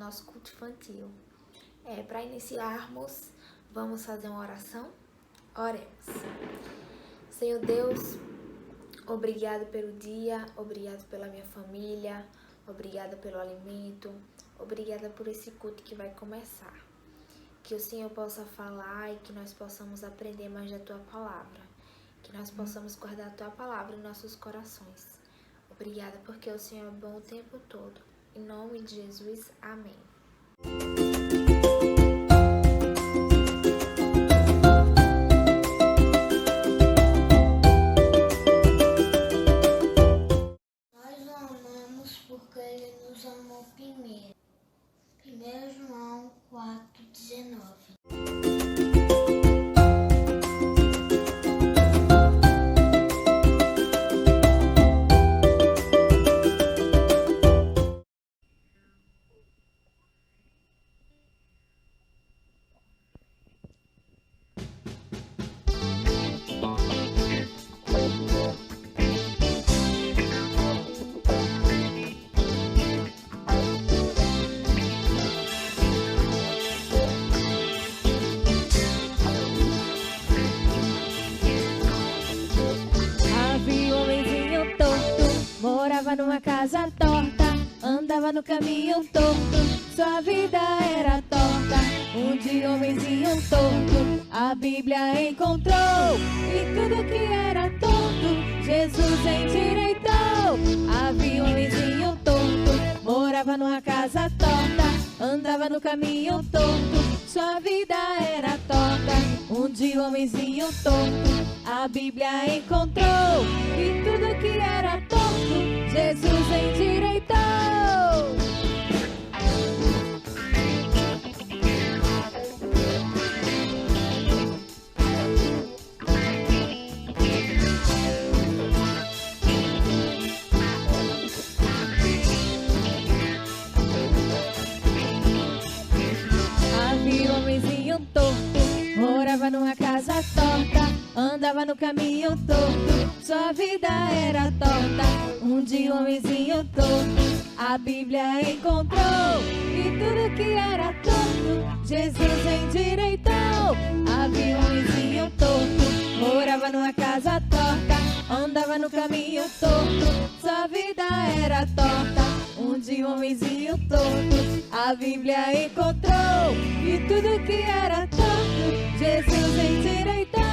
nosso culto infantil. Para iniciarmos, vamos fazer uma oração? Oremos. Senhor Deus, obrigado pelo dia, obrigado pela minha família, obrigada pelo alimento, obrigada por esse culto que vai começar. Que o Senhor possa falar e que nós possamos aprender mais da Tua Palavra. Que nós possamos guardar a Tua Palavra em nossos corações. Obrigada porque o Senhor é bom o tempo todo. Em nome de Jesus, amém. Nós o amamos porque Ele nos amou primeiro. 1 João 4,19. Morava numa casa torta, andava no caminho torto, sua vida era torta. Um dia um homenzinho torto, a Bíblia encontrou, e tudo que era torto, Jesus endireitou. Havia um homenzinho torto, morava numa casa torta, andava no caminho torto, sua vida era torta. Um dia um homenzinho torto, a Bíblia encontrou, e tudo que era torto, Jesus endireitou. Havia um homenzinho torto, morava numa casa torta, andava no caminho torto, sua vida era torta. Um dia um homenzinho torto, a Bíblia encontrou, e tudo que era torto, Jesus endireitou. Havia um homenzinho torto, morava numa casa torta, andava no caminho torto, sua vida era torta. Um dia um homenzinho torto, a Bíblia encontrou, e tudo que era torto, Jesus endireitou.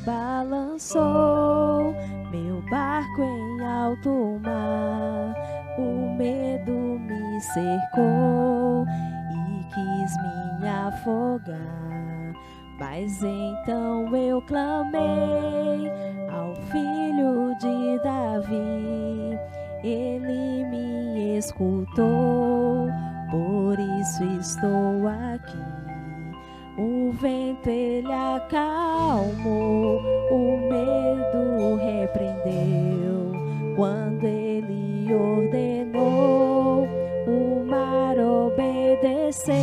Balançou meu barco em alto mar, o medo me cercou e quis me afogar. Mas então eu clamei ao Filho de Davi, ele me escutou, por isso estou aqui. O vento ele acalmou, o medo repreendeu. Quando ele ordenou, o mar obedeceu.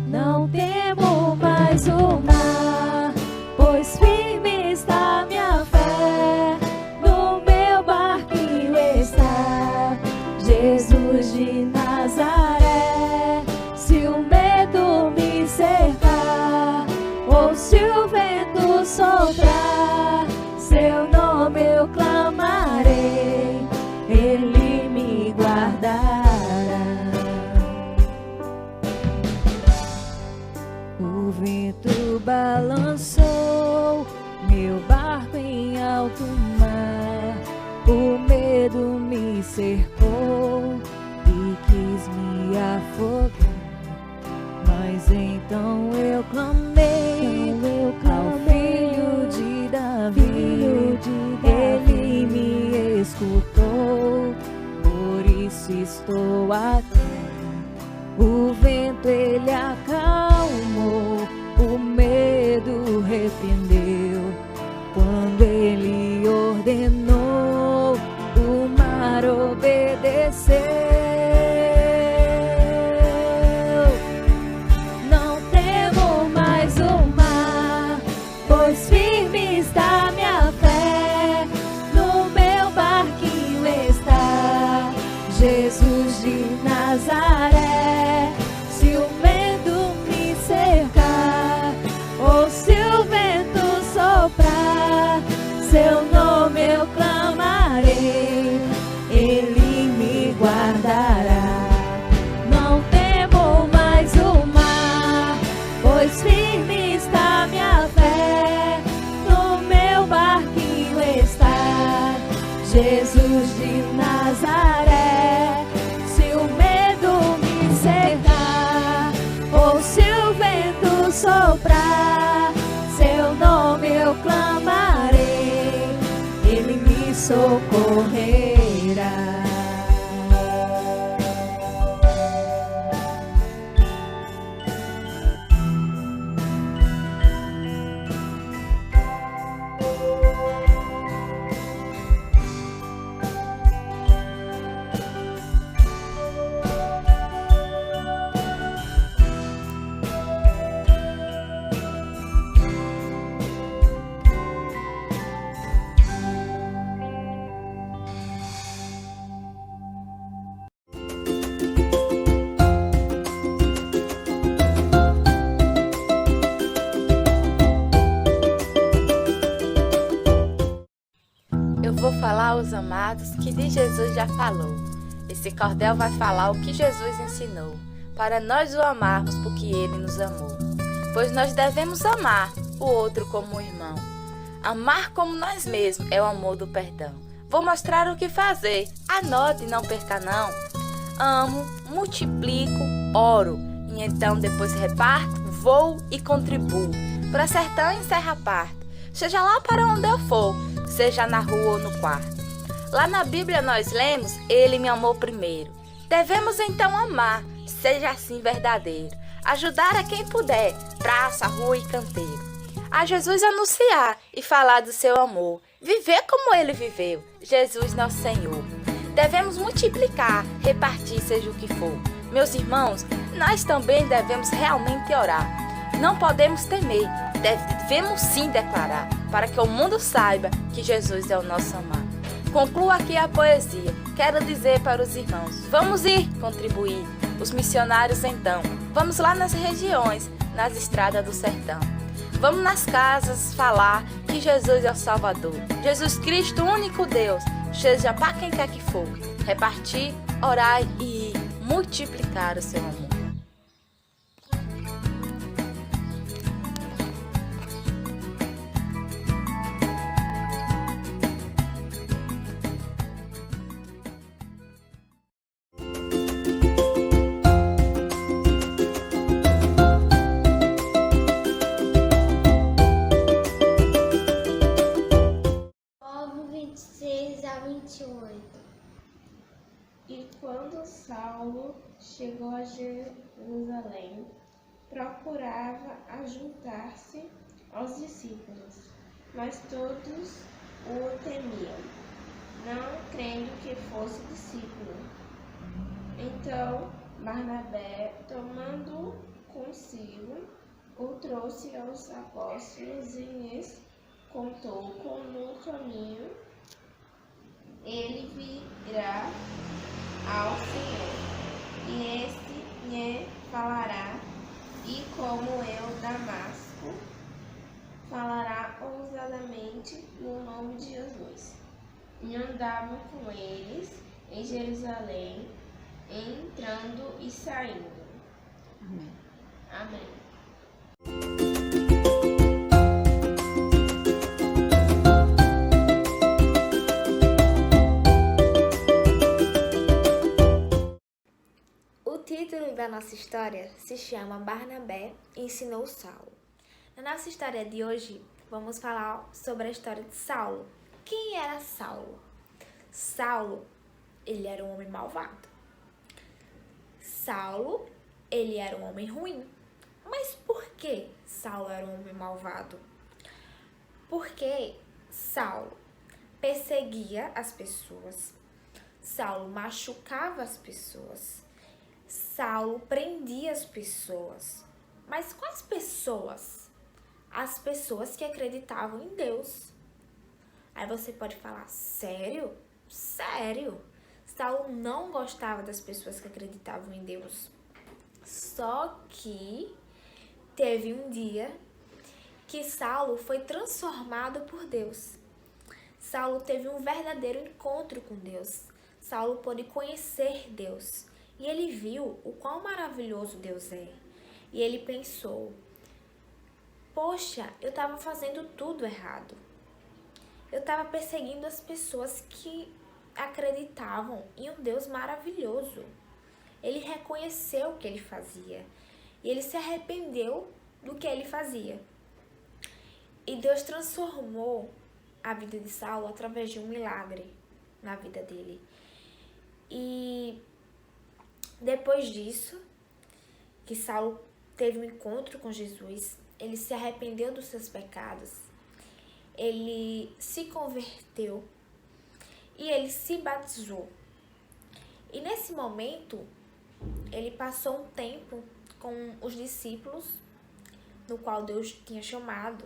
Não temo mais o mar, pois firme está minha fé. No meu barquinho está Jesus de Nazaré. Se o medo me cercar, ou se o vento soprar, seu nome eu clamarei, ele me guardará. balançou meu barco em alto mar. O medo me cercou e quis me afogar. Mas então eu clamei ao filho de Davi. Ele me escutou, por isso estou aqui. O vento ele acalmou, o medo repreendeu. Quando ele ordenou, o mar obedeceu. Não temo mais o mar, pois firme está minha fé. No meu barquinho está Jesus de Nazaré. Se o medo me cercar, ou se o vento soprar, seu nome eu clamarei, ele me guardará. Não temo mais o mar, pois firme está minha fé. No meu barquinho está Jesus de Nazaré. Se o medo me cercar, ou se o vento soprar, seu nome eu clamarei, ele me socorrerá. Eu vou falar aos amados que de Jesus já falou. Esse cordel vai falar o que Jesus ensinou, para nós o amarmos porque ele nos amou. Pois nós devemos amar o outro como um irmão. Amar como nós mesmos é o amor do perdão. Vou mostrar o que fazer, anote e não perca não. Amo, multiplico, oro, e então depois reparto, vou e contribuo. Para sertão e serra parto, seja lá para onde eu for, seja na rua ou no quarto. Lá na Bíblia nós lemos, ele me amou primeiro. Devemos então amar, seja assim verdadeiro. Ajudar a quem puder, praça, rua e canteiro. A Jesus anunciar e falar do seu amor. Viver como ele viveu, Jesus nosso Senhor. Devemos multiplicar, repartir, seja o que for. Meus irmãos, nós também devemos realmente orar. Não podemos temer, devemos sim declarar, para que o mundo saiba que Jesus é o nosso amado. Concluo aqui a poesia. Quero dizer para os irmãos, vamos ir contribuir. Os missionários então, vamos lá nas regiões, nas estradas do sertão. Vamos nas casas falar que Jesus é o Salvador. Jesus Cristo, o único Deus, seja para quem quer que for. Repartir, orar e ir, multiplicar o seu amor. E quando Saulo chegou a Jerusalém, procurava ajuntar-se aos discípulos, mas todos o temiam, não crendo que fosse discípulo. Então Barnabé, tomando consigo, o trouxe aos apóstolos e lhes contou como no caminho ele virá ao Senhor, e este lhe falará, e como eu, Damasco, falará ousadamente no nome de Jesus. E andavam com eles em Jerusalém, entrando e saindo. Amém. Amém. nossa história se chama Barnabé ensinou Saulo. Na nossa história de hoje, vamos falar sobre a história de Saulo. Quem era Saulo? Saulo, ele era um homem malvado. Saulo, ele era um homem ruim. Mas por que Saulo era um homem malvado? Porque Saulo perseguia as pessoas, Saulo machucava as pessoas, Saulo prendia as pessoas. Mas quais pessoas? As pessoas que acreditavam em Deus. Aí você pode falar, sério? Sério? Saulo não gostava das pessoas que acreditavam em Deus. Só que teve um dia que Saulo foi transformado por Deus. Saulo teve um verdadeiro encontro com Deus. Saulo pôde conhecer Deus. E ele viu o quão maravilhoso Deus é. E ele pensou, poxa, eu estava fazendo tudo errado. Eu estava perseguindo as pessoas que acreditavam em um Deus maravilhoso. Ele reconheceu o que ele fazia. E ele se arrependeu do que ele fazia. E Deus transformou a vida de Saulo através de um milagre na vida dele. E depois disso, que Saulo teve um encontro com Jesus, ele se arrependeu dos seus pecados, ele se converteu e ele se batizou. E nesse momento, ele passou um tempo com os discípulos, no qual Deus tinha chamado.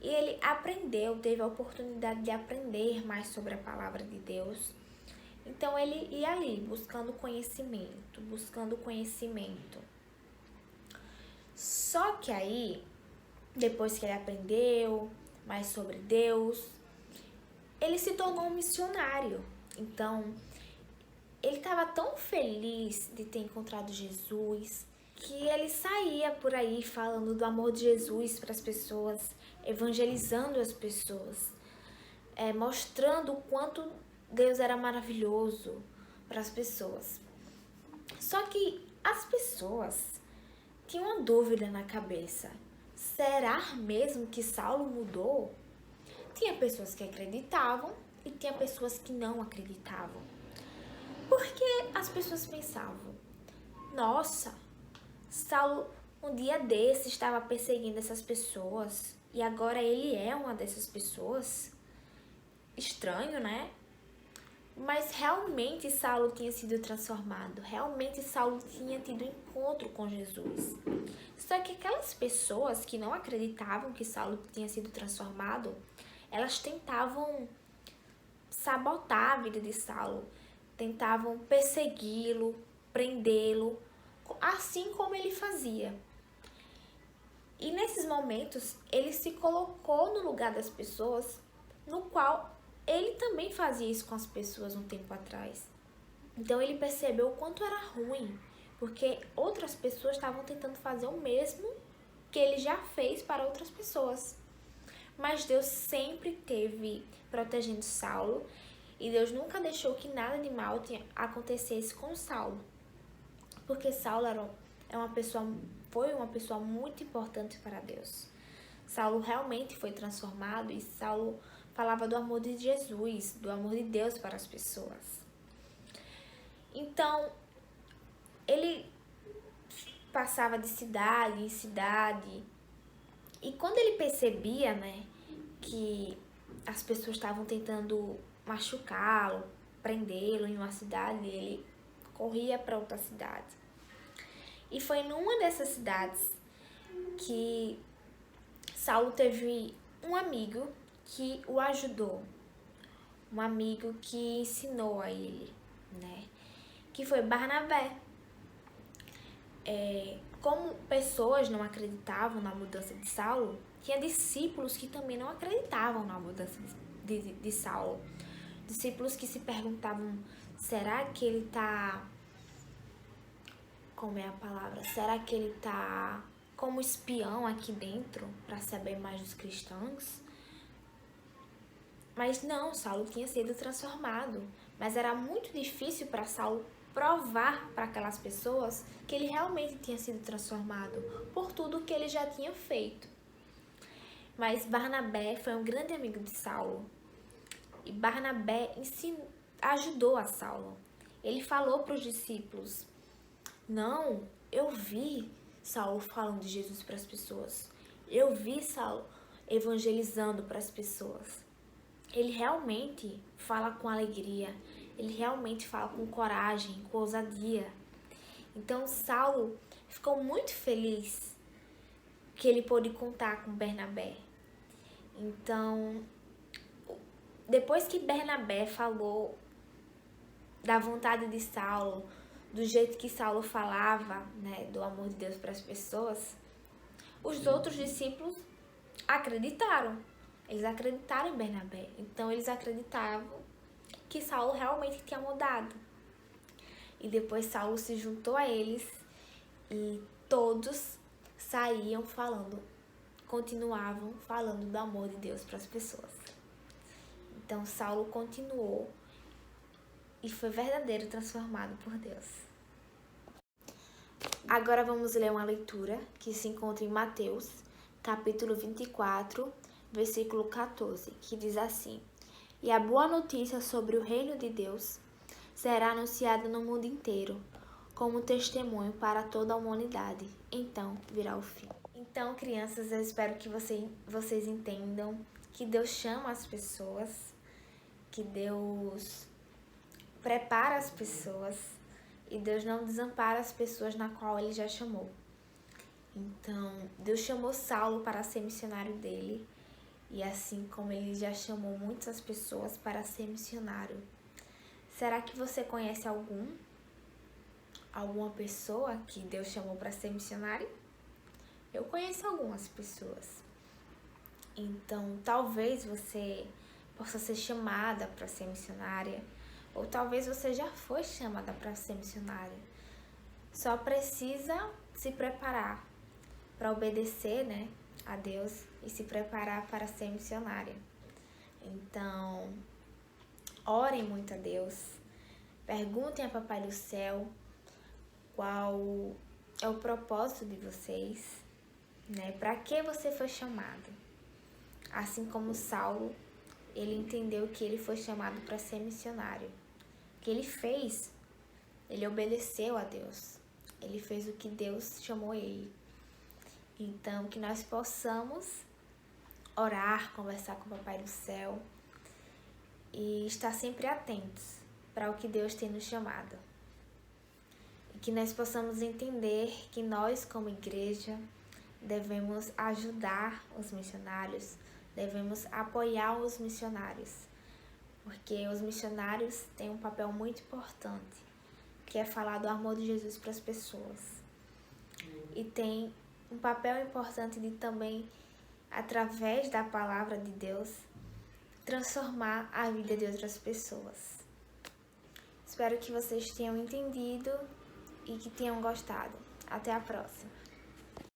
E ele aprendeu, teve a oportunidade de aprender mais sobre a palavra de Deus. Então ele ia ali, buscando conhecimento. Só que aí, depois que ele aprendeu mais sobre Deus, ele se tornou um missionário. Então, ele estava tão feliz de ter encontrado Jesus, que ele saía por aí falando do amor de Jesus para as pessoas, evangelizando as pessoas, mostrando o quanto Deus era maravilhoso para as pessoas. Só que as pessoas tinham uma dúvida na cabeça. Será mesmo que Saulo mudou? Tinha pessoas que acreditavam e tinha pessoas que não acreditavam. Porque as pessoas pensavam, nossa, Saulo um dia desse estava perseguindo essas pessoas e agora ele é uma dessas pessoas. Estranho, né? Mas realmente Saulo tinha sido transformado. Realmente Saulo tinha tido encontro com Jesus. Só que aquelas pessoas que não acreditavam que Saulo tinha sido transformado, elas tentavam sabotar a vida de Saulo. Tentavam persegui-lo, prendê-lo, assim como ele fazia. E nesses momentos, ele se colocou no lugar das pessoas, no qual ele também fazia isso com as pessoas um tempo atrás. Então ele percebeu o quanto era ruim, porque outras pessoas estavam tentando fazer o mesmo que ele já fez para outras pessoas. Mas Deus sempre esteve protegendo Saulo, e Deus nunca deixou que nada de mal acontecesse com Saulo. Porque Saulo foi uma pessoa muito importante para Deus. Saulo realmente foi transformado e Saulo falava do amor de Jesus, do amor de Deus para as pessoas. Então, ele passava de cidade em cidade. E quando ele percebia, que as pessoas estavam tentando machucá-lo, prendê-lo em uma cidade, ele corria para outra cidade. E foi numa dessas cidades que Saulo teve um amigo que o ajudou, um amigo que ensinou a ele, que foi Barnabé. Como pessoas não acreditavam na mudança de Saulo, tinha discípulos que também não acreditavam na mudança de Saulo. Discípulos que se perguntavam, será que ele está... Como é a palavra? Será que ele está como espião aqui dentro para saber mais dos cristãos? Mas não, Saulo tinha sido transformado. Mas era muito difícil para Saulo provar para aquelas pessoas que ele realmente tinha sido transformado por tudo que ele já tinha feito. Mas Barnabé foi um grande amigo de Saulo. E Barnabé ajudou a Saulo. Ele falou para os discípulos: não, eu vi Saulo falando de Jesus para as pessoas. Eu vi Saulo evangelizando para as pessoas. Ele realmente fala com alegria. Ele realmente fala com coragem, com ousadia. Então Saulo ficou muito feliz que ele pôde contar com Barnabé. Então, depois que Barnabé falou da vontade de Saulo, do jeito que Saulo falava, né, do amor de Deus para as pessoas, os outros discípulos acreditaram. Eles acreditaram em Barnabé. Então, eles acreditavam que Saulo realmente tinha mudado. E depois Saulo se juntou a eles e todos saíam falando, continuavam falando do amor de Deus para as pessoas. Então, Saulo continuou e foi verdadeiro transformado por Deus. Agora vamos ler uma leitura que se encontra em Mateus, capítulo 24, versículo 14, que diz assim: E a boa notícia sobre o reino de Deus será anunciada no mundo inteiro, como testemunho para toda a humanidade. Então virá o fim. Então, crianças, eu espero que vocês entendam que Deus chama as pessoas, que Deus prepara as pessoas e Deus não desampara as pessoas na qual Ele já chamou. Então, Deus chamou Saulo para ser missionário dele e assim como Ele já chamou muitas pessoas para ser missionário. Será que você conhece alguma pessoa que Deus chamou para ser missionário? Eu conheço algumas pessoas. Então, talvez você possa ser chamada para ser missionária, ou talvez você já foi chamada para ser missionária. Só precisa se preparar para obedecer, né, a Deus e se preparar para ser missionária. Então, orem muito a Deus, perguntem a Papai do Céu qual é o propósito de vocês, né? Para que você foi chamado? Assim como Saulo, ele entendeu que ele foi chamado para ser missionário. O que ele fez? Ele obedeceu a Deus. Ele fez o que Deus chamou ele. Então, que nós possamos orar, conversar com o Papai do Céu e estar sempre atentos para o que Deus tem nos chamado. E que nós possamos entender que nós, como igreja, devemos ajudar os missionários, devemos apoiar os missionários, porque os missionários têm um papel muito importante, que é falar do amor de Jesus para as pessoas. E tem um papel importante de também, através da palavra de Deus, transformar a vida de outras pessoas. Espero que vocês tenham entendido e que tenham gostado. Até a próxima.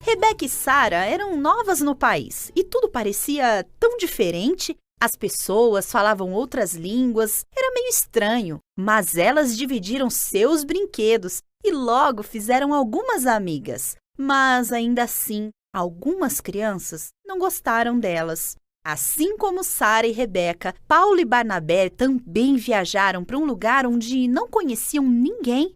Rebeca e Sara eram novas no país e tudo parecia tão diferente. As pessoas falavam outras línguas, era meio estranho, mas elas dividiram seus brinquedos e logo fizeram algumas amigas. Mas ainda assim, algumas crianças não gostaram delas. Assim como Sara e Rebeca, Paulo e Barnabé também viajaram para um lugar onde não conheciam ninguém.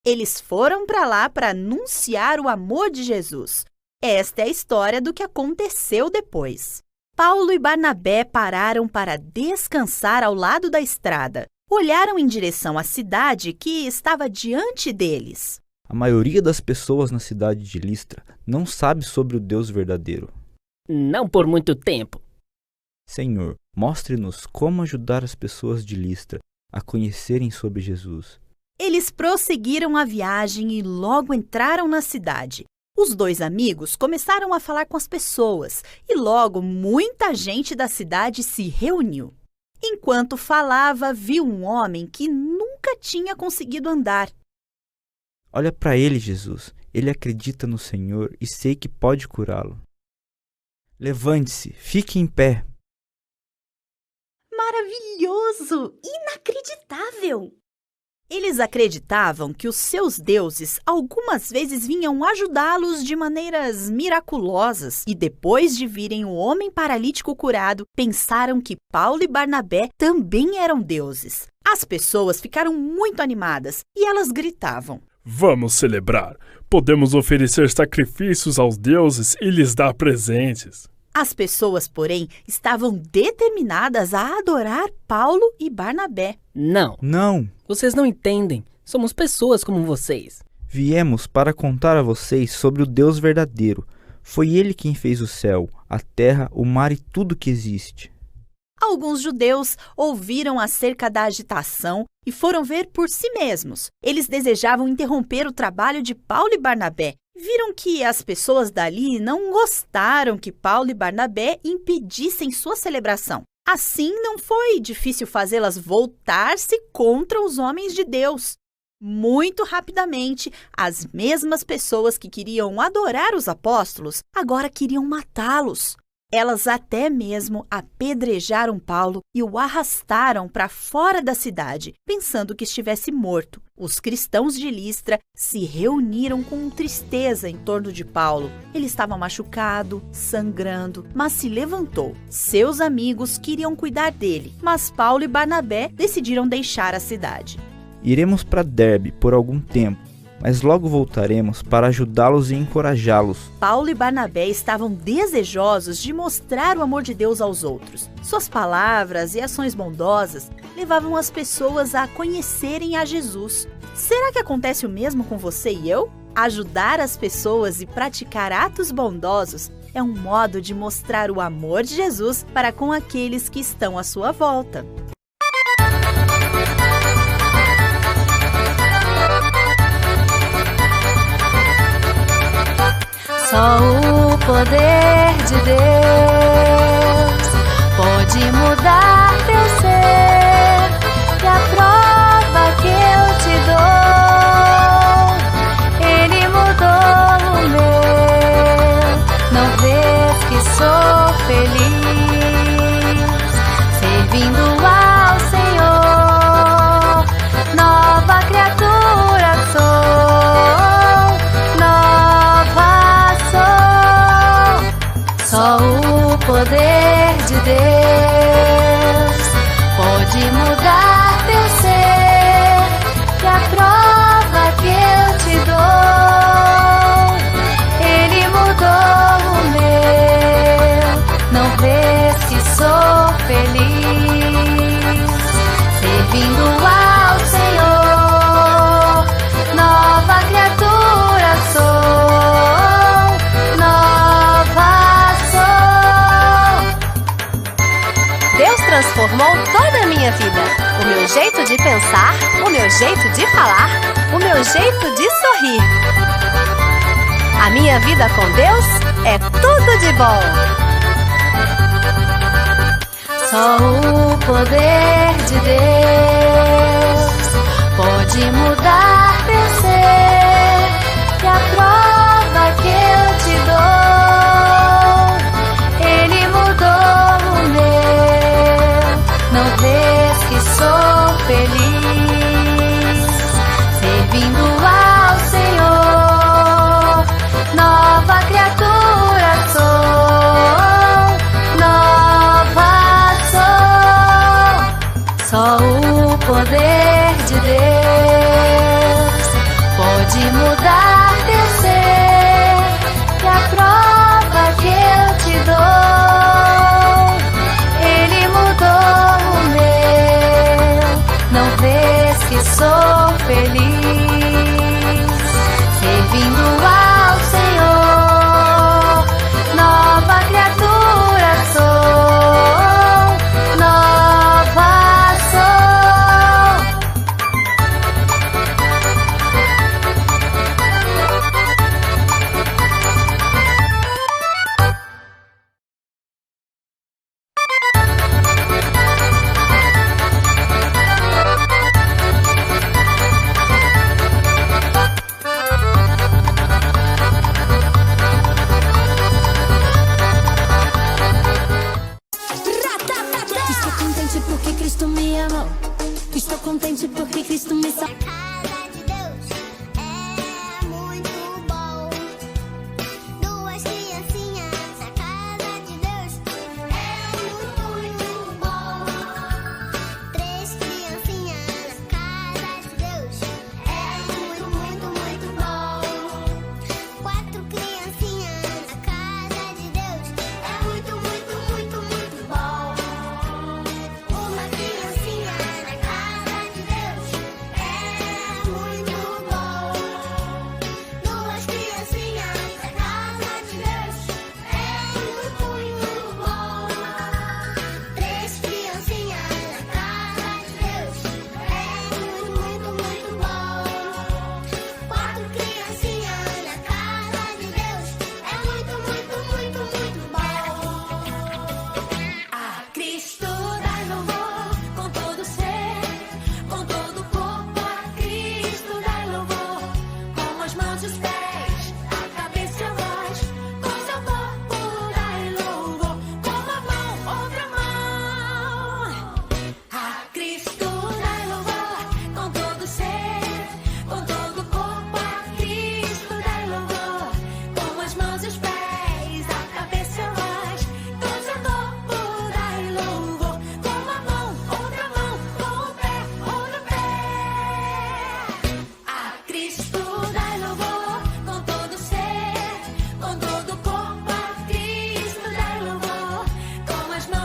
Eles foram para lá para anunciar o amor de Jesus. Esta é a história do que aconteceu depois. Paulo e Barnabé pararam para descansar ao lado da estrada. Olharam em direção à cidade que estava diante deles. A maioria das pessoas na cidade de Listra não sabe sobre o Deus verdadeiro. Não por muito tempo. Senhor, mostre-nos como ajudar as pessoas de Listra a conhecerem sobre Jesus. Eles prosseguiram a viagem e logo entraram na cidade. Os dois amigos começaram a falar com as pessoas e logo muita gente da cidade se reuniu. Enquanto falava, viu um homem que nunca tinha conseguido andar. Olha para ele, Jesus. Ele acredita no Senhor e sei que pode curá-lo. Levante-se, fique em pé. Maravilhoso! Inacreditável! Eles acreditavam que os seus deuses algumas vezes vinham ajudá-los de maneiras miraculosas e depois de virem o homem paralítico curado, pensaram que Paulo e Barnabé também eram deuses. As pessoas ficaram muito animadas e elas gritavam: Vamos celebrar! Podemos oferecer sacrifícios aos deuses e lhes dar presentes. As pessoas, porém, estavam determinadas a adorar Paulo e Barnabé. Não. Não. Vocês não entendem. Somos pessoas como vocês. Viemos para contar a vocês sobre o Deus verdadeiro. Foi Ele quem fez o céu, a terra, o mar e tudo que existe. Alguns judeus ouviram acerca da agitação e foram ver por si mesmos. Eles desejavam interromper o trabalho de Paulo e Barnabé. Viram que as pessoas dali não gostaram que Paulo e Barnabé impedissem sua celebração. Assim, não foi difícil fazê-las voltar-se contra os homens de Deus. Muito rapidamente, as mesmas pessoas que queriam adorar os apóstolos agora queriam matá-los. Elas até mesmo apedrejaram Paulo e o arrastaram para fora da cidade, pensando que estivesse morto. Os cristãos de Listra se reuniram com tristeza em torno de Paulo. Ele estava machucado, sangrando, mas se levantou. Seus amigos queriam cuidar dele, mas Paulo e Barnabé decidiram deixar a cidade. Iremos para Derbe por algum tempo, mas logo voltaremos para ajudá-los e encorajá-los. Paulo e Barnabé estavam desejosos de mostrar o amor de Deus aos outros. Suas palavras e ações bondosas levavam as pessoas a conhecerem a Jesus. Será que acontece o mesmo com você e eu? Ajudar as pessoas e praticar atos bondosos é um modo de mostrar o amor de Jesus para com aqueles que estão à sua volta. Só o poder de Deus pode mudar teu ser. E a prova que eu te dou, Ele mudou o meu. Não vês que sou feliz servindo ao Senhor. Nova criatura sou, nova sou. Só o poder de Deus pode mudar teu ser. E a prova que eu te dou, Ele mudou o meu. Não vês que sou feliz servindo ao Senhor. Nova criatura sou, nova sou. Deus transformou toda a minha vida. O meu jeito de pensar, o meu jeito de falar, o meu jeito de sorrir. A minha vida com Deus é tudo de bom. Só o poder de Deus pode mudar teu ser. E a prova que eu te dou, Ele mudou o meu. Não vês que sou feliz servindo ao Senhor. Nova criatura sou, nova sou. Só o poder de Deus pode mudar teu ser. E a prova que eu te dou, Ele mudou o meu. Não vês que sou feliz servindo ao Senhor. Nova criatura sou, nova sou. Estou contente porque Cristo me amou. Estou contente porque Cristo me salvou.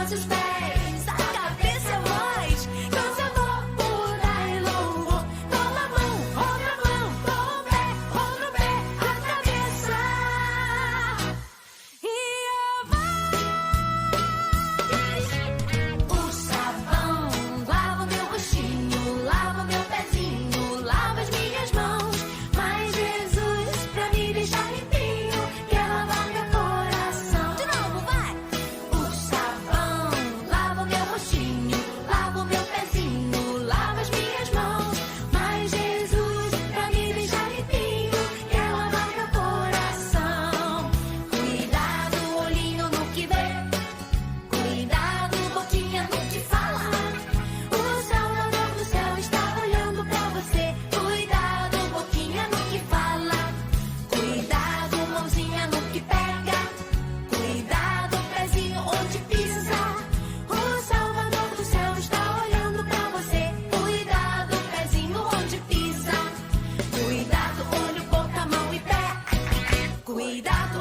mãos e os pés, a cabeça e a voz, com seu corpo dai louvor. Toma a mão, outra mão, toma o pé, outro pé, a cabeça. E eu vou. O sabão lava o meu rostinho, lava o meu pezinho, lava as minhas mãos. Mas Jesus, pra me deixar limpinho, quer lavar meu coração. De novo, vai! O sabão lava o meu rostinho, lava o meu pezinho, lava as minhas mãos. Mas Jesus, pra me deixar limpinho, quer lavar meu coração. Cuidado, olhinho no que vê, cuidado, boquinha no que fala. O Salvador do céu está olhando pra você. Cuidado, boquinha no que fala. Cuidado, mãozinha no que pega. Cuidado, pezinho onde pisa. O Salvador do céu está olhando pra você. Cuidado, pezinho onde pisa. Cuidado, olho, boca, mão e pé. Cuidado,